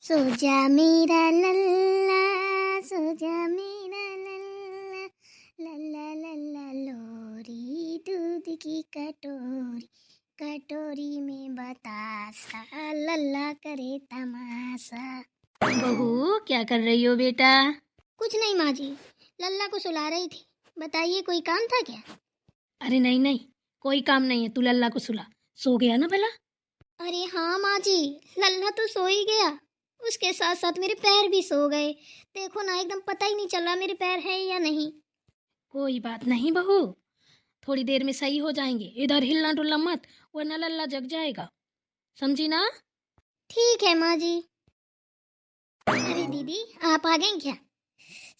सो जा मेरा लल्ला, सो जा मेरा लल्ला, लल्ला लल्ला लोरी दूध की कटोरी, कटोरी में बतासा, लल्ला करे तमाशा। बहू क्या कर रही हो बेटा? कुछ नहीं माँ जी, लल्ला को सुला रही थी। बताइए कोई काम था क्या? अरे नहीं नहीं, कोई काम नहीं है। तू लल्ला को सुला। सो गया ना भला? अरे हाँ माँ जी, लल्ला तो सो ही गया, उसके साथ साथ मेरे पैर भी सो गए। देखो ना, एकदम पता ही नहीं चल रहा मेरे पैर है या नहीं। कोई बात नहीं बहू, थोड़ी देर में सही हो जाएंगे। इधर हिलना डुलना मत, वरना लल्ला जग जाएगा। समझी ना? ठीक है माँ जी। अरे दीदी, आप आ गई क्या?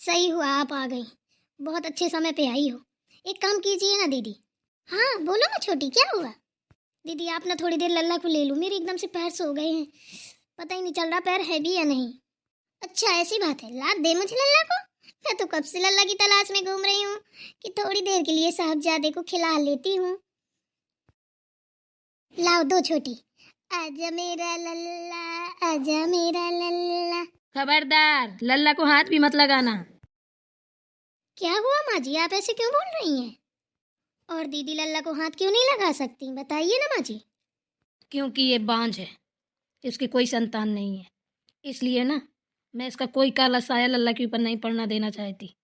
सही हुआ आप आ गई, बहुत अच्छे समय पे आई हो। एक काम कीजिए ना दीदी। हाँ बोलो ना छोटी, क्या हुआ? दीदी आप ना थोड़ी देर लल्ला को ले लो, मेरे एकदम से पैर सो गए हैं, पता ही नहीं चल रहा पैर है भी या नहीं। अच्छा ऐसी बात है, ला दे मुझे लल्ला को। मैं तो कब से लल्ला की तलाश में घूम रही हूँ कि थोड़ी देर के लिए साहबजादे को खिला लेती हूँ। लाओ दो छोटी, आजा मेरा लल्ला, आजा मेरा लल्ला। खबरदार, लल्ला को हाथ भी मत लगाना। क्या हुआ माँ जी, आप ऐसे क्यों बोल रही हैं? और दीदी लल्ला को हाथ क्यों नहीं लगा सकती, बताइए ना माँ जी। क्योंकि ये बांझ है, इसकी कोई संतान नहीं है, इसलिए ना मैं इसका कोई काला साया लल्ला के ऊपर नहीं पड़ना देना चाहती।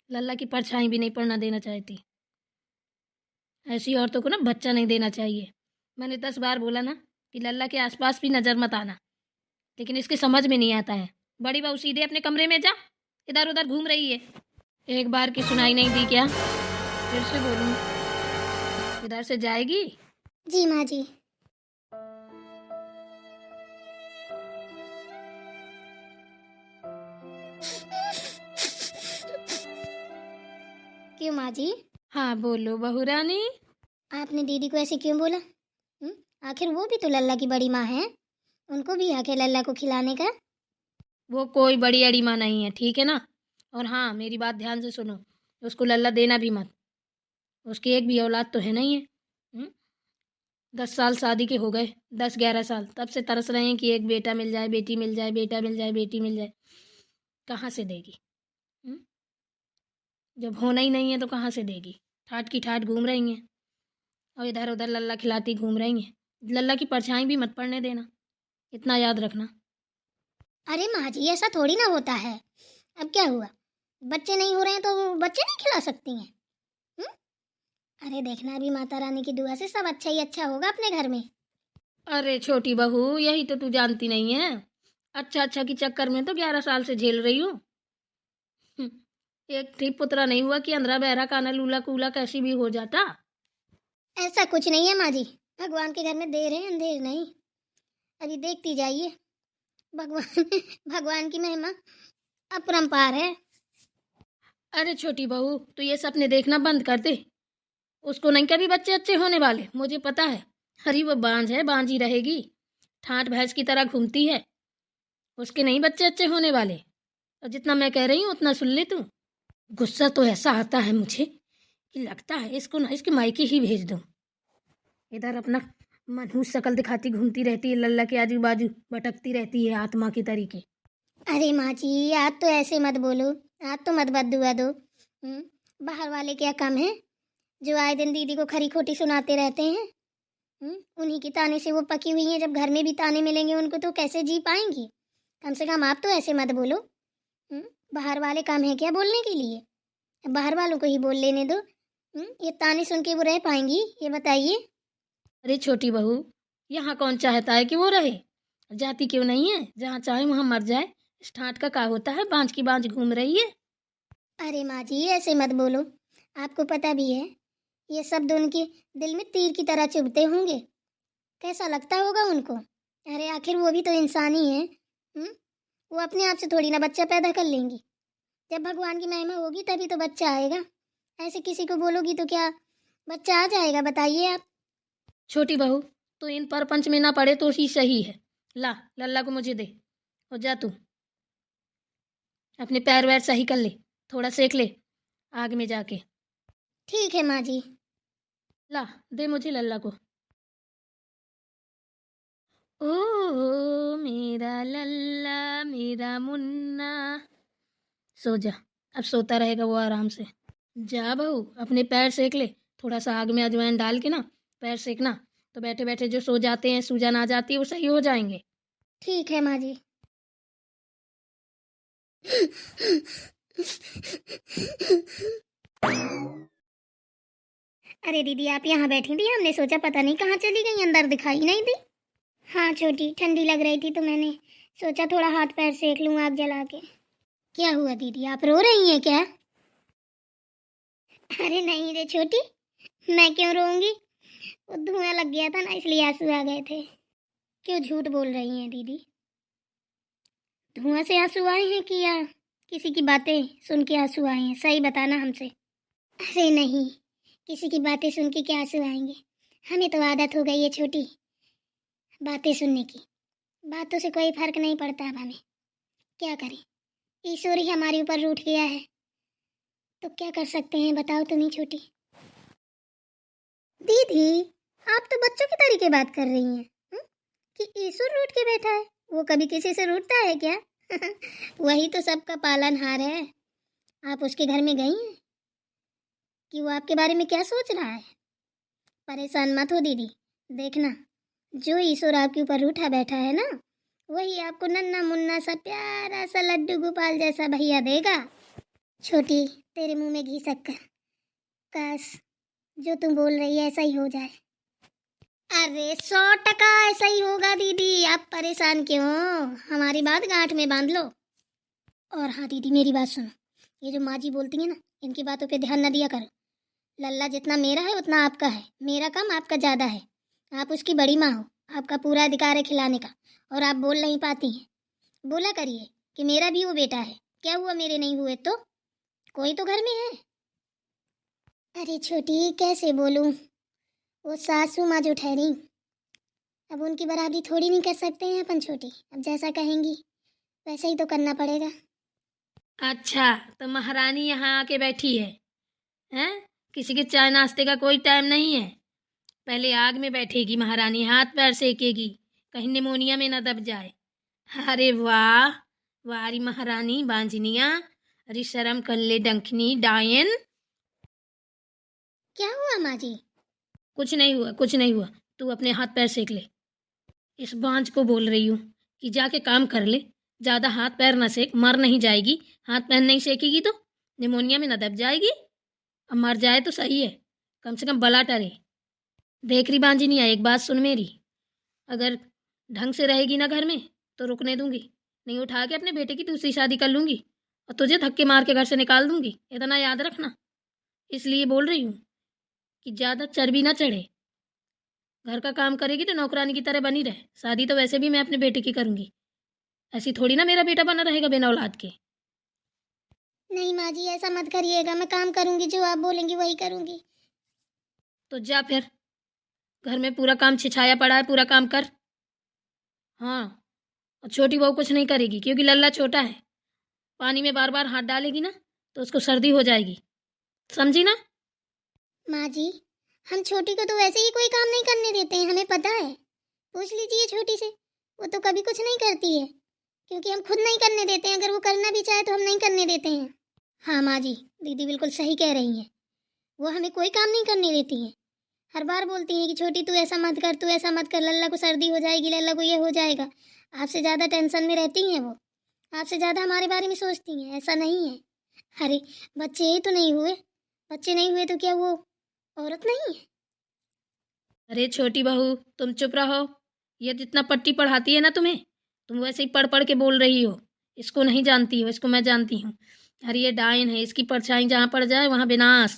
लल्ला की परछाई भी नहीं पड़ना देना चाहती। ऐसी औरतों को ना बच्चा नहीं देना चाहिए। मैंने 10 बार बोला ना कि लल्ला के आसपास भी नजर मत आना, लेकिन इसके समझ में नहीं आता है। बड़ी बहू सीधे अपने कमरे में जा, इधर उधर घूम रही है। एक बार की सुनाई नहीं दी क्या? फिर से बोलूं, इधर से जाएगी? जी माँ जी। क्यों माँ जी? हाँ बोलो बहू रानी। आपने दीदी को ऐसे क्यों बोला? आखिर वो भी तो लल्ला की बड़ी माँ है, उनको भी हक है लल्ला को खिलाने का। वो कोई बड़ी अड़ी माँ नहीं है, ठीक है ना? और हाँ, मेरी बात ध्यान से सुनो, उसको लल्ला देना भी मत। उसकी एक भी औलाद तो है नहीं है। 10 साल शादी के हो गए, 10-11 साल, तब से तरस रहे हैं कि एक बेटा मिल जाए, बेटी मिल जाए, बेटा मिल जाए, बेटी मिल जाए। कहाँ से देगी? हम्म? जब होना ही नहीं है तो कहाँ से देगी? ठाट की ठाट घूम रही हैं और इधर उधर लल्ला खिलाती घूम रही हैं। लल्ला की परछाई भी मत पड़ने देना, इतना याद रखना। अरे माँ जी ऐसा थोड़ी ना होता है, अब क्या हुआ, बच्चे नहीं हो रहे हैं तो बच्चे नहीं खिला सकती हैं? हम्म? अरे देखना, अभी माता रानी की दुआ से सब अच्छा ही अच्छा होगा अपने घर में। अरे छोटी बहू, यही तो तू जानती नहीं है। अच्छा अच्छा की चक्कर में तो 11 साल से झेल रही हूँ। एक ठीक पुतरा नहीं हुआ कि अंधरा बहरा काना लूला कूला कैसी भी हो जाता। ऐसा कुछ नहीं है माँ जी, भगवान के घर में देर है अंधेर नहीं, अभी देखती जाइए। भगवान भगवान की महिमा अपरंपार है। अरे छोटी बहू, तू ये सपने देखना बंद कर दे। उसको नहीं कभी बच्चे अच्छे होने वाले, मुझे पता है। हरी वो बांझ है, बांझ ही रहेगी। ठाट भैंस की तरह घूमती है, उसके नहीं बच्चे अच्छे होने वाले। और जितना मैं कह रही हूँ उतना सुन ले तू। गुस्सा तो ऐसा आता है मुझे कि लगता है इसको ना इसके मायके ही भेज दूँ। इधर अपना मनहूस शकल दिखाती घूमती रहती है, लल्ला के आजू बाजू भटकती रहती है आत्मा की तरीके। अरे माँ जी आज तो ऐसे मत बोलो, आज तो मत बददुआ दो। बाहर वाले क्या कम है जो आए दिन दीदी को खरी खोटी सुनाते रहते हैं? उन्हीं की ताने से वो पकी हुई हैं, जब घर में भी ताने मिलेंगे उनको तो कैसे जी पाएंगी? कम से कम आप तो ऐसे मत बोलो। बाहर वाले कम है क्या बोलने के लिए? बाहर वालों को ही बोल लेने दो। ये ताने सुन के वो रह पाएंगी, ये बताइए। अरे छोटी बहू, यहाँ कौन चाहता है कि वो रहे? जाती क्यों नहीं है, जहाँ चाहे वहाँ मर जाए। इस ठाट का क्या होता है, बांझ की बांझ घूम रही है। अरे माँ जी ऐसे मत बोलो, आपको पता भी है ये शब्द उनके दिल में तीर की तरह चुभते होंगे, कैसा लगता होगा उनको? अरे आखिर वो भी तो इंसान ही है। वो अपने आप से थोड़ी ना बच्चा पैदा कर लेंगी, जब भगवान की महिमा होगी तभी तो बच्चा आएगा। ऐसे किसी को बोलोगी तो क्या बच्चा आ जाएगा, बताइए आप? छोटी बहू, तो इन परपंच में ना पड़े तो ही सही है। ला लल्ला को मुझे दे, और जा तू अपने पैर वैर सही कर ले, थोड़ा सेक ले आग में जाके। ठीक है माँ जी। ला दे मुझे लल्ला को। ओ मेरा लल्ला मेरा मुन्ना, सो जा। अब सोता रहेगा वो आराम से। जा बहू, अपने पैर सेक ले। थोड़ा सा आग में अजवाइन डाल के ना पैर सेकना, तो बैठे बैठे जो सो जाते हैं, सूजन आ जाती है, वो सही हो जाएंगे। ठीक है माँ जी। अरे दीदी, आप यहाँ बैठी थी, हमने सोचा पता नहीं कहाँ चली गई, अंदर दिखाई नहीं दी। हाँ छोटी, ठंडी लग रही थी तो मैंने सोचा थोड़ा हाथ पैर सेक लूँ आग जला के। क्या हुआ दीदी, आप रो रही हैं क्या? अरे नहीं रे छोटी, मैं क्यों रोऊंगी? वो धुआं लग गया था ना, इसलिए आंसू आ गए थे। क्यों झूठ बोल रही हैं दीदी? धुआं से आंसू आए हैं कि या किसी की बातें सुन के आंसू आए हैं? सही बताना हमसे। अरे नहीं, किसी की बातें सुन के क्या आंसू आएंगे? हमें तो आदत हो गई है छोटी बातें सुनने की। बातों से कोई फर्क नहीं पड़ता अब हमें। क्या करें, ईश्वर ही हमारे ऊपर रूठ गया है, तो क्या कर सकते हैं बताओ तुम ही छोटी। दीदी, आप तो बच्चों की तरीके बात कर रही हैं। कि ईश्वर रूठ के बैठा है? वो कभी किसी से रूठता है क्या? वही तो सबका पालनहार है। आप उसके घर में गई हैं कि वो आपके बारे में क्या सोच रहा है? परेशान मत हो दीदी, देखना जो ईश्वर आपके ऊपर रूठा बैठा है ना, वही आपको नन्ना मुन्ना सा प्यारा सा लड्डू गोपाल जैसा भैया देगा। छोटी, तेरे मुंह में घी शक्कर, काश जो तुम बोल रही है ऐसा ही हो जाए। अरे 100% ऐसा ही होगा दीदी, आप परेशान क्यों हो? हमारी बात गांठ में बांध लो। और हाँ दीदी, मेरी बात सुनो, ये जो माँ जी बोलती है ना, इनकी बातों पे ध्यान न दिया करो। लल्ला जितना मेरा है उतना आपका है, मेरा कम आपका ज़्यादा है। आप उसकी बड़ी माँ हो, आपका पूरा अधिकार है खिलाने का, और आप बोल नहीं पाती हैं। बोला करिए कि मेरा भी वो बेटा है, क्या हुआ मेरे नहीं हुए तो? कोई तो घर में है। अरे छोटी, कैसे बोलूं, वो सासू माँ जो ठहरी, अब उनकी बराबरी थोड़ी नहीं कर सकते हैं अपन छोटी। अब जैसा कहेंगी वैसा ही तो करना पड़ेगा। अच्छा, तो महारानी यहाँ आके बैठी है, हैं? किसी के चाय नाश्ते का कोई टाइम नहीं है। पहले आग में बैठेगी महारानी, हाथ पैर सेकेगी, कहीं निमोनिया में न दब जाए। अरे वाह, वारी महारानी बांझनिया, अरे शर्म कर ले डंखनी डायन। क्या हुआ माँ जी? कुछ नहीं हुआ, कुछ नहीं हुआ। तू अपने हाथ पैर सेक ले। इस बांझ को बोल रही हूँ कि जाके काम कर ले, ज़्यादा हाथ पैर न सेक, मर नहीं जाएगी। हाथ पैर नहीं सेकेगी तो निमोनिया में न दब जाएगी। अब मर जाए तो सही है, कम से कम बला टरे। देख रही बांझनिया, एक बात सुन मेरी, अगर ढंग से रहेगी ना घर में तो रुकने दूंगी, नहीं उठा के अपने बेटे की दूसरी शादी कर लूंगी और तुझे धक्के मार के घर से निकाल दूंगी, इतना याद रखना। इसलिए बोल रही हूँ कि ज़्यादा चर्बी ना चढ़े। घर का काम करेगी तो नौकरानी की तरह बनी रहे। शादी तो वैसे भी मैं अपने बेटे की करूंगी, ऐसी थोड़ी ना मेरा बेटा बना रहेगा बिना औलाद के। नहीं माँ जी, ऐसा मत करिएगा, मैं काम करूंगी, जो आप बोलेंगी वही करूंगी। तो जा फिर, घर में पूरा काम छिछाया पड़ा है, पूरा काम कर। हाँ, और छोटी बहू कुछ नहीं करेगी क्योंकि लल्ला छोटा है। पानी में बार बार हाथ डालेगी ना तो उसको सर्दी हो जाएगी, समझी ना? माँ जी, हम छोटी को तो वैसे ही कोई काम नहीं करने देते हैं, हमें पता है। पूछ लीजिए छोटी से, वो तो कभी कुछ नहीं करती है, क्योंकि हम खुद नहीं करने देते हैं। अगर वो करना भी चाहे तो हम नहीं करने देते हैं। हाँ माँ जी, दीदी बिल्कुल सही कह रही हैं, वो हमें कोई काम नहीं करने देती हैं। हर बार बोलती हैं कि छोटी तू ऐसा मत कर, तू ऐसा मत कर, लल्ला को सर्दी हो जाएगी, लल्ला को ये हो जाएगा। आपसे ज़्यादा टेंशन में रहती हैं वो, आपसे ज़्यादा हमारे बारे में सोचती हैं। ऐसा नहीं है। अरे बच्चे ही तो नहीं हुए, बच्चे नहीं हुए तो क्या वो औरत नहीं है? अरे छोटी बहू, तुम चुप रहो। ये जितना पट्टी पढ़ाती है ना तुम्हें, तुम वैसे ही पढ़ पढ़ के बोल रही हो। इसको नहीं जानती हो, इसको मैं जानती हूँ। अरे ये डायन है, इसकी परछाई जहाँ पड़ जाए वहाँ विनाश।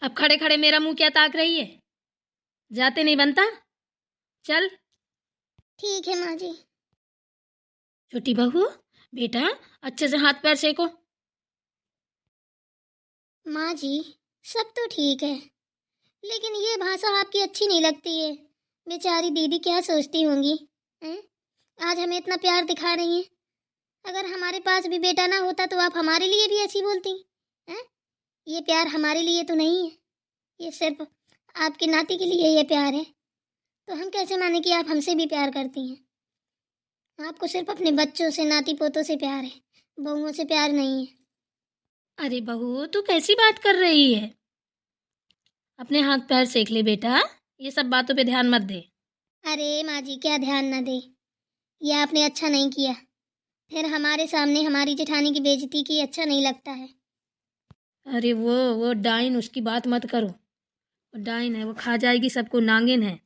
अब खड़े खड़े मेरा मुंह क्या ताक रही है? जाते नहीं बनता, चल। ठीक है माँ जी। छोटी बहू, बेटा अच्छे से हाथ पैर सेको। माँ जी, सब तो ठीक है, लेकिन ये भाषा आपकी अच्छी नहीं लगती है। बेचारी दीदी क्या सोचती होंगी, हैं? आज हमें इतना प्यार दिखा रही हैं, अगर हमारे पास भी बेटा ना होता तो आप हमारे लिए भी ऐसी बोलती हैं? ये प्यार हमारे लिए तो नहीं है, ये सिर्फ आपके नाती के लिए ये प्यार है। तो हम कैसे माने कि आप हमसे भी प्यार करती हैं? आपको सिर्फ अपने बच्चों से, नाती पोतों से प्यार है, बहुओं से प्यार नहीं है। अरे बहू, तू कैसी बात कर रही है? अपने हाथ पैर सेक ले बेटा, ये सब बातों पे ध्यान मत दे। अरे माँ जी, क्या ध्यान ना दे, ये आपने अच्छा नहीं किया। फिर हमारे सामने हमारी जेठानी की बेइज्जती की, अच्छा नहीं लगता है। अरे वो डाइन, उसकी बात मत करो। वो डाइन है, वो खा जाएगी सबको, नागिन है।